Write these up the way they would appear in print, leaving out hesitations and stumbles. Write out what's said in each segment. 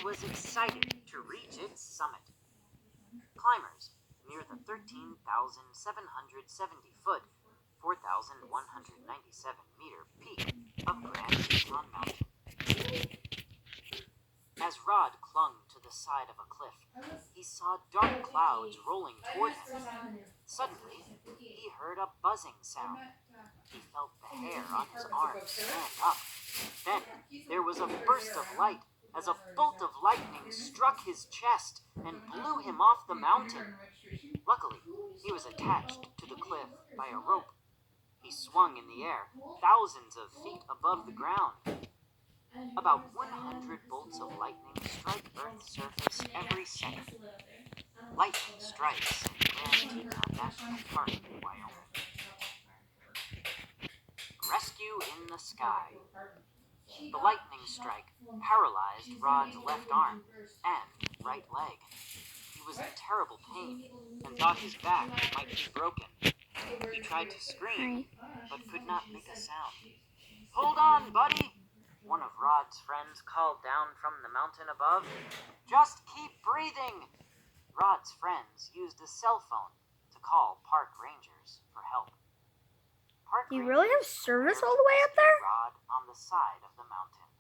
was excited to reach its summit. Climbers near the 13,770-foot, 4,197-meter peak of Grand Teton Mountain. As Rod clung to the side of a cliff, he saw dark clouds rolling toward him. Suddenly, he heard a buzzing sound. He felt the hair on his arms stand up. Then there was a burst of light as a bolt of lightning struck his chest and blew him off the mountain. Luckily, he was attached to the cliff by a rope. He swung in the air, thousands of feet above the ground. About 100 bolts of lightning strike Earth's surface every second. Lightning strikes in Grand Teton National Park in Wyoming. Rescue in the sky. The lightning strike paralyzed Rod's left arm and right leg. He was in terrible pain and thought his back might be broken. He tried to scream, but could not make a sound. "Hold on, buddy!" one of Rod's friends called down from the mountain above. "Just keep breathing!" Rod's friends used a cell phone to call park rangers for help. Park Do you really have service all the way up there? Rod on the side of the mountain.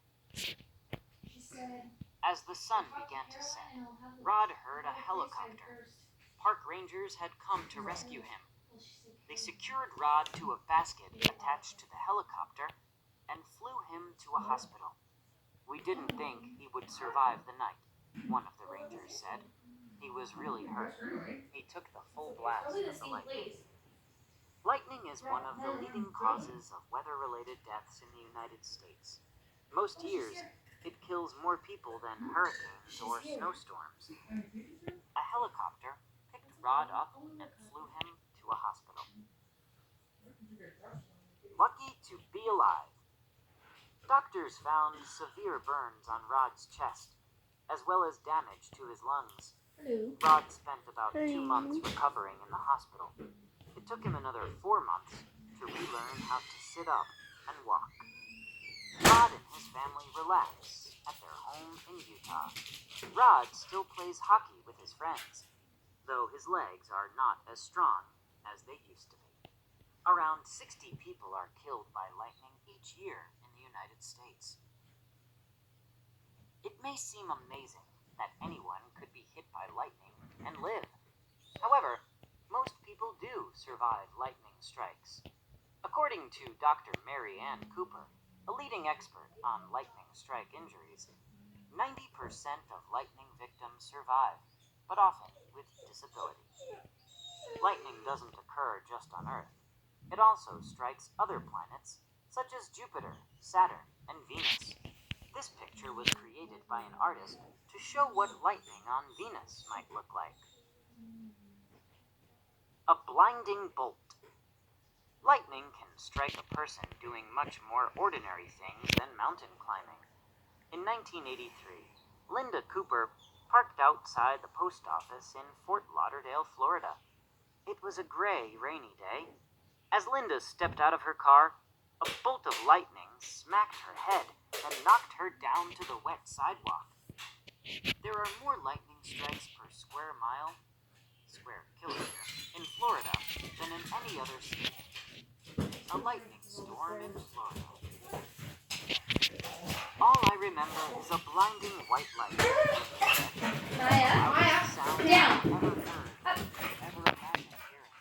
As the sun began to set, Rod heard a helicopter. Park rangers had come to rescue him. They secured Rod to a basket attached to the helicopter and flew him to a hospital. "We didn't think he would survive the night," one of the rangers said. "He was really hurt. He took the full blast of the lightning." Lightning is one of the leading causes of weather-related deaths in the United States. Most years, it kills more people than hurricanes or snowstorms. A helicopter picked Rod up and flew him to a hospital. Lucky to be alive. Doctors found severe burns on Rod's chest, as well as damage to his lungs. Rod spent about 2 months recovering in the hospital. It took him another 4 months to relearn how to sit up and walk. Rod and his family relax at their home in Utah. Rod still plays hockey with his friends, though his legs are not as strong as they used to be. Around 60 people are killed by lightning each year in the United States. It may seem amazing that anyone could be hit by lightning and live. However, most people do survive lightning strikes. According to Dr. Mary Ann Cooper, a leading expert on lightning strike injuries, 90% of lightning victims survive, but often with disability. Lightning doesn't occur just on Earth. It also strikes other planets, such as Jupiter, Saturn, and Venus. This picture was created by an artist to show what lightning on Venus might look like. A blinding bolt. Lightning can strike a person doing much more ordinary things than mountain climbing. In 1983, Linda Cooper parked outside the post office in Fort Lauderdale, Florida. It was a gray, rainy day. As Linda stepped out of her car, a bolt of lightning smacked her head and knocked her down to the wet sidewalk. There are more lightning strikes per square kilometer in Florida than in any other state. A lightning storm in Florida. All I remember is a blinding white light. Sound I've never heard, never imagined hearing.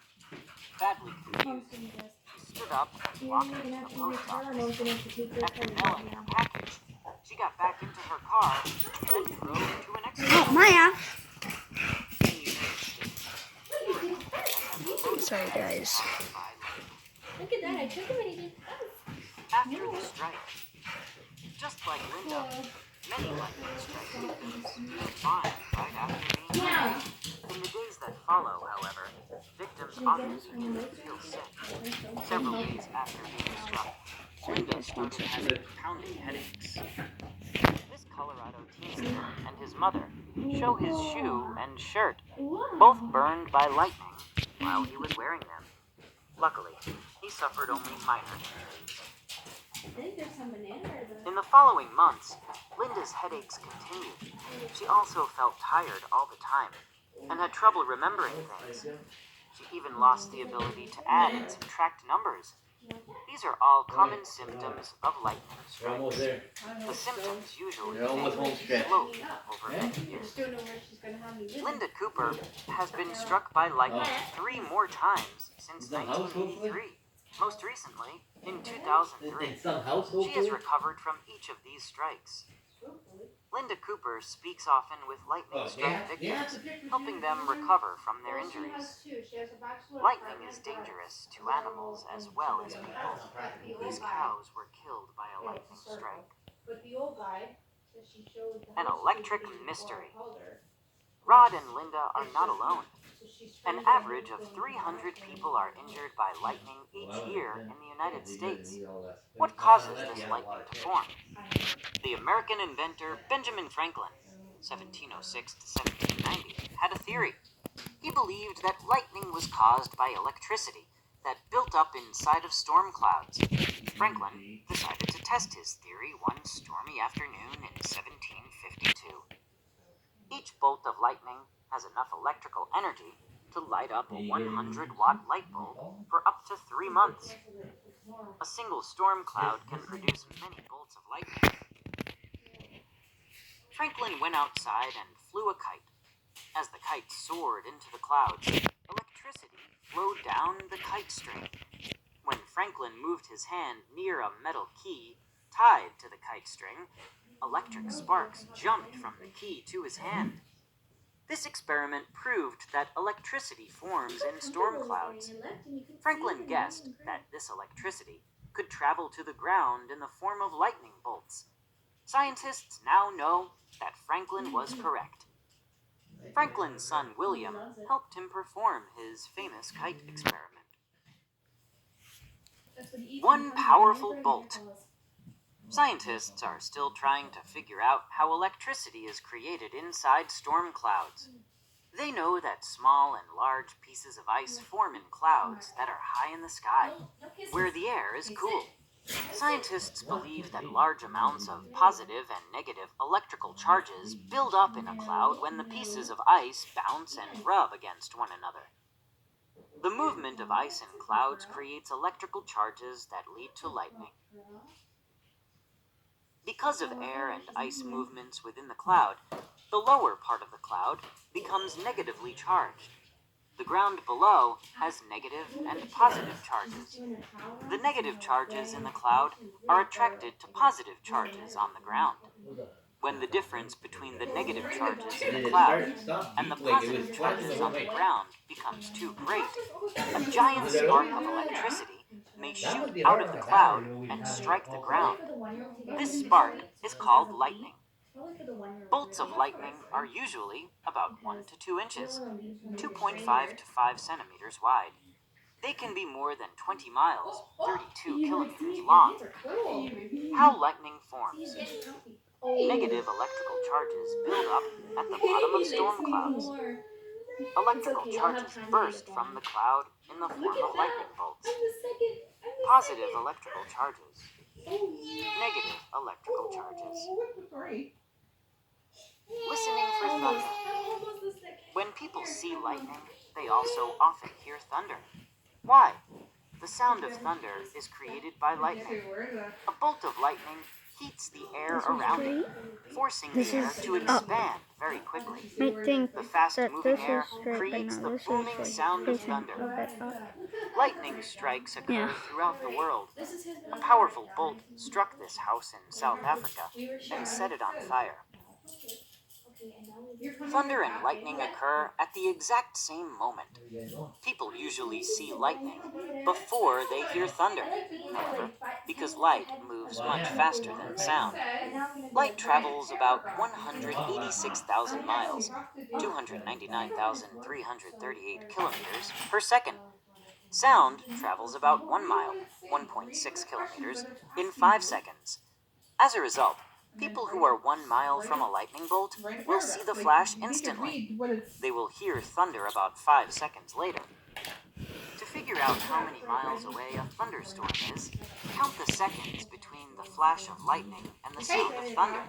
Badly confused, she stood up and walked into the post office. After mailing her package, she got back into her car and drove to an expo. Oh, Maya. Sorry, guys. Look at that, I took him and he did After the strike, just like Linda, many lightning strike victims feel fine right after being hit. In the days that follow, however, victims often begin to feel sick. Several days after being struck, Linda started having pounding headaches. This Colorado teenager and his mother show his shoe and shirt, both burned by lightning while he was wearing them. Luckily, he suffered only minor injuries. think there's some banana or the... In the following months, Linda's headaches continued. She also felt tired all the time and had trouble remembering things. She even lost the ability to add and subtract numbers. These are all common symptoms of lightning We're almost strikes. there. The symptoms usually You're almost home fade stretch. slowly over Yeah. many I years. just don't know where she's gonna have me live. Linda Cooper has been struck by lightning 3 more times since Is that house, 1983. Most recently, in 2003. It's some household She has food? recovered from each of these strikes. Hopefully. Linda Cooper speaks often with lightning strike victims, helping them recover from their Well, she injuries. has two. She has a bachelor Lightning apartment, is but dangerous to animals as well as people. the These old guy, cows were killed by a lightning strike. but the old guy that she showed the An house to electric before I mystery. called her, Rod and Linda are not alone. so she's An trying to average of move 300 them people are injured by lightning each Well, year yeah. in the United Yeah, States. you all that stuff. What causes Unless this you have a lot lightning of to fish. form? I know. The American inventor Benjamin Franklin, 1706 to 1790, had a theory. He believed that lightning was caused by electricity that built up inside of storm clouds. Franklin decided to test his theory one stormy afternoon in 1752. Each bolt of lightning has enough electrical energy to light up a 100-watt light bulb for up to 3 months. A single storm cloud can produce many bolts of lightning. Franklin went outside and flew a kite. As the kite soared into the clouds, electricity flowed down the kite string. When Franklin moved his hand near a metal key tied to the kite string, electric sparks jumped from the key to his hand. This experiment proved that electricity forms in storm clouds. Franklin guessed that this electricity could travel to the ground in the form of lightning bolts. Scientists now know that Franklin was correct. Franklin's son William helped him perform his famous kite experiment. One powerful bolt. Scientists are still trying to figure out how electricity is created inside storm clouds. They know that small and large pieces of ice form in clouds that are high in the sky, where the air is cool. Scientists believe that large amounts of positive and negative electrical charges build up in a cloud when the pieces of ice bounce and rub against one another. The movement of ice in clouds creates electrical charges that lead to lightning. Because of air and ice movements within the cloud, the lower part of the cloud becomes negatively charged. The ground below has negative and positive charges. The negative charges in the cloud are attracted to positive charges on the ground. When the difference between the negative charges in the cloud and the positive charges on the ground becomes too great, a giant spark of electricity may shoot out of the cloud and strike the ground. This spark is called lightning. Bolts of lightning are usually about 1 to 2 inches, 2.5 to 5 centimeters wide. They can be more than 20 miles, 32 kilometers long. How lightning forms. Negative electrical charges build up at the bottom of storm clouds. Electrical charges burst from the cloud in the form of lightning bolts. Positive electrical charges. Negative electrical charges. Listening for thunder. When people see lightning, they also often hear thunder. Why? The sound of thunder is created by lightning. A bolt of lightning heats the air around it, forcing the air to expand very quickly. I think The fast that moving this air is straight, but creates now the this booming is sound like of facing a thunder. bit up. Lightning strikes occur Yeah. throughout the world. A powerful bolt struck this house in South Africa and set it on fire. Thunder and lightning occur at the exact same moment. People usually see lightning before they hear thunder. However, because light moves much faster than sound, light travels about 186,000 miles, 299,338 kilometers per second. Sound travels about 1 mile, 1.6 kilometers, in 5 seconds. As a result, people who are 1 mile from a lightning bolt will see the flash instantly. They will hear thunder about 5 seconds later. To figure figure out how many miles away a thunderstorm is, count the seconds between the flash of lightning and the sound of thunder.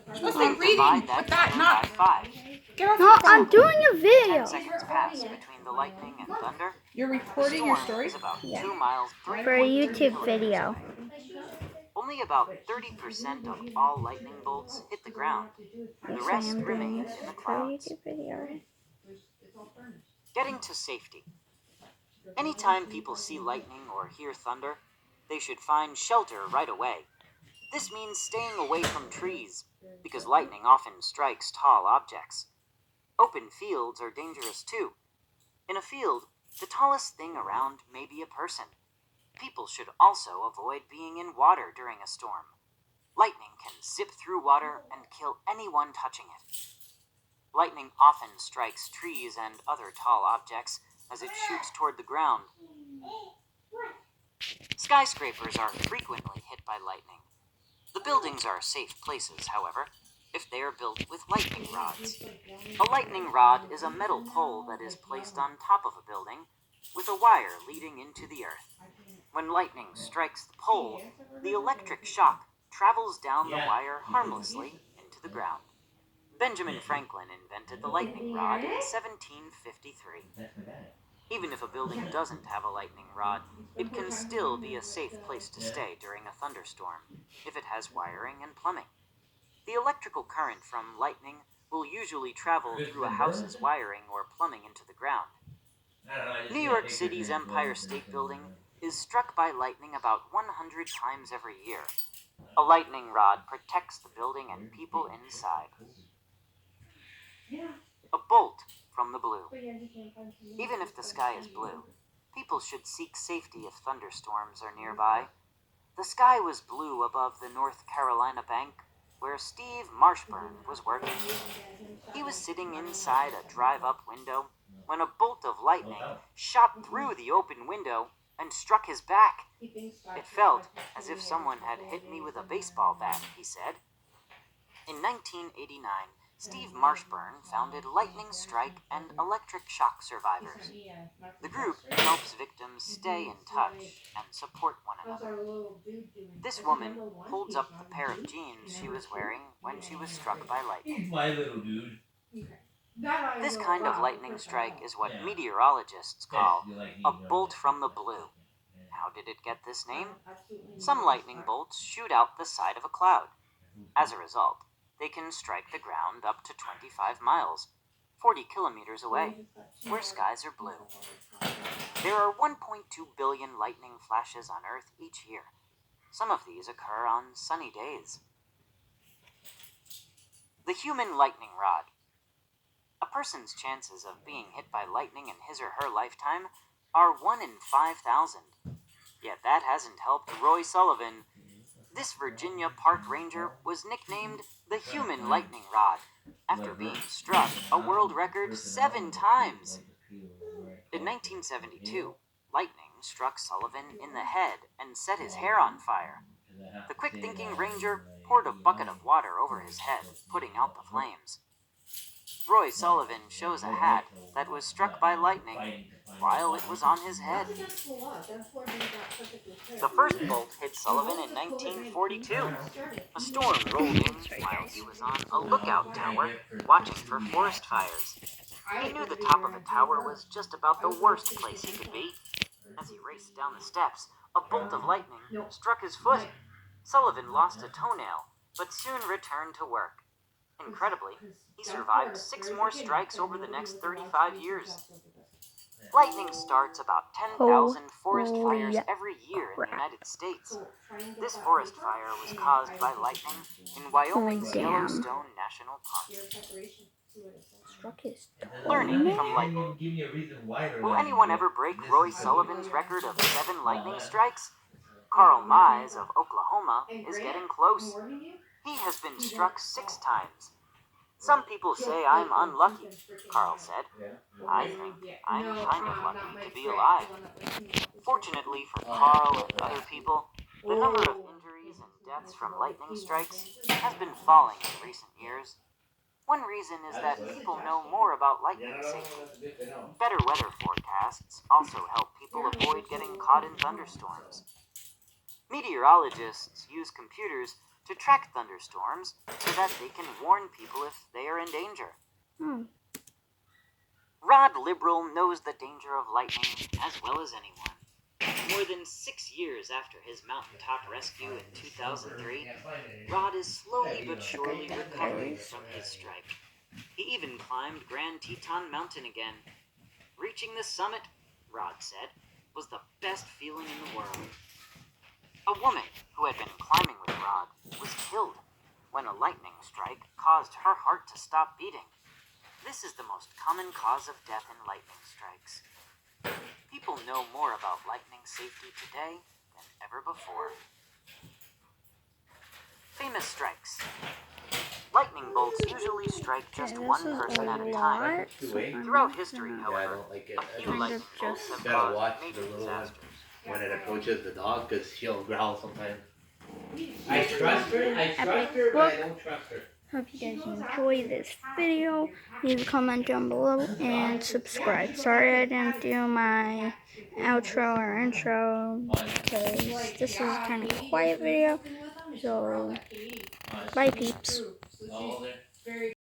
You're supposed to Then be reading divide that with that, time not. by 5. Get off No, your phone. I'm doing a 10 video. seconds pass between the lightning and thunder. You're The recording your storm story? is about Yeah. 2 miles, For a 3.3 YouTube kilometers video. away. Only about 30% of all lightning bolts hit the ground. Yes, The I rest am doing remain this in the for a clouds. YouTube video. Getting to safety. Anytime people see lightning or hear thunder, they should find shelter right away. This means staying away from trees, because lightning often strikes tall objects. Open fields are dangerous too. In a field, the tallest thing around may be a person. People should also avoid being in water during a storm. Lightning can zip through water and kill anyone touching it. Lightning often strikes trees and other tall objects as it shoots toward the ground. Skyscrapers are frequently hit by lightning. The buildings are safe places, however, if they are built with lightning rods. A lightning rod is a metal pole that is placed on top of a building with a wire leading into the earth. When lightning strikes the pole, the electric shock travels down the wire harmlessly into the ground. Benjamin Franklin invented the lightning rod in 1753. Even if a building doesn't have a lightning rod, it can still be a safe place to stay during a thunderstorm, if it has wiring and plumbing. The electrical current from lightning will usually travel through a house's wiring or plumbing into the ground. New York City's Empire State Building is struck by lightning about 100 times every year. A lightning rod protects the building and people inside. A bolt from the blue. Even if the sky is blue, people should seek safety if thunderstorms are nearby. The sky was blue above the North Carolina bank, where Steve Marshburn was working. He was sitting inside a drive-up window when a bolt of lightning shot through the open window and struck his back. It felt as if someone had hit me with a baseball bat, he said. In 1989, Steve Marshburn founded Lightning Strike and Electric Shock Survivors. The group helps victims stay in touch and support one another. This woman holds up the pair of jeans she was wearing when she was struck by lightning. He's my little dude. This kind of lightning strike is what meteorologists call a bolt from the blue. How did it get this name? Some lightning bolts shoot out the side of a cloud. As a result, they can strike the ground up to 25 miles, 40 kilometers away, where skies are blue. There are 1.2 billion lightning flashes on Earth each year. Some of these occur on sunny days. The human lightning rod. A person's chances of being hit by lightning in his or her lifetime are 1 in 5,000. Yet that hasn't helped Roy Sullivan. This Virginia park ranger was nicknamed the Human Lightning Rod after being struck a world record 7 times. In 1972, lightning struck Sullivan in the head and set his hair on fire. The quick-thinking ranger poured a bucket of water over his head, putting out the flames. Roy Sullivan shows a hat that was struck by lightning while it was on his head. The first bolt hit Sullivan in 1942. A storm rolled in while he was on a lookout tower watching for forest fires. He knew the top of the tower was just about the worst place he could be. As he raced down the steps, a bolt of lightning struck his foot. Sullivan lost a toenail, but soon returned to work. Incredibly, he survived 6 more strikes over the next 35 years. Lightning starts about 10,000 forest fires every year in the United States. This forest fire was caused by lightning in Wyoming's Yellowstone National Park. Struck his Learning from lightning. Give me a reason why they're Will lying. anyone ever break Roy Sullivan's record of 7 lightning strikes? Carl Mize of Oklahoma is getting close. He has been struck 6 times. Some people say I'm unlucky, Carl said. I think I'm kind of lucky to be alive. Fortunately for Carl and other people, the number of injuries and deaths from lightning strikes has been falling in recent years. One reason is that people know more about lightning safety. That's good to know. Better weather forecasts also help people avoid getting caught in thunderstorms. Meteorologists use computers to track thunderstorms so that they can warn people if they are in danger. Rod Liberal knows the danger of lightning as well as anyone. More than 6 years after his mountaintop rescue in 2003, Rod is slowly but surely recovering from his strike. He even climbed Grand Teton Mountain again. Reaching the summit, Rod said, was the best feeling in the world. A woman who had been climbing with Rod was killed when a lightning strike caused her heart to stop beating. This is the most common cause of death in lightning strikes. People know more about lightning safety today than ever before. Famous strikes. Lightning bolts usually strike just one person at a time. Throughout history, Yeah, I however, don't like it. a few Kind lightning of bolts just- have Gotta caused watch major the little one. disasters. When it approaches the dog, because she'll growl sometimes. I trust her, but I don't trust her. Hope you guys enjoy this video. Leave a comment down below and subscribe. Sorry I didn't do my outro or intro because this is a kind of quiet video. So, bye peeps. All there.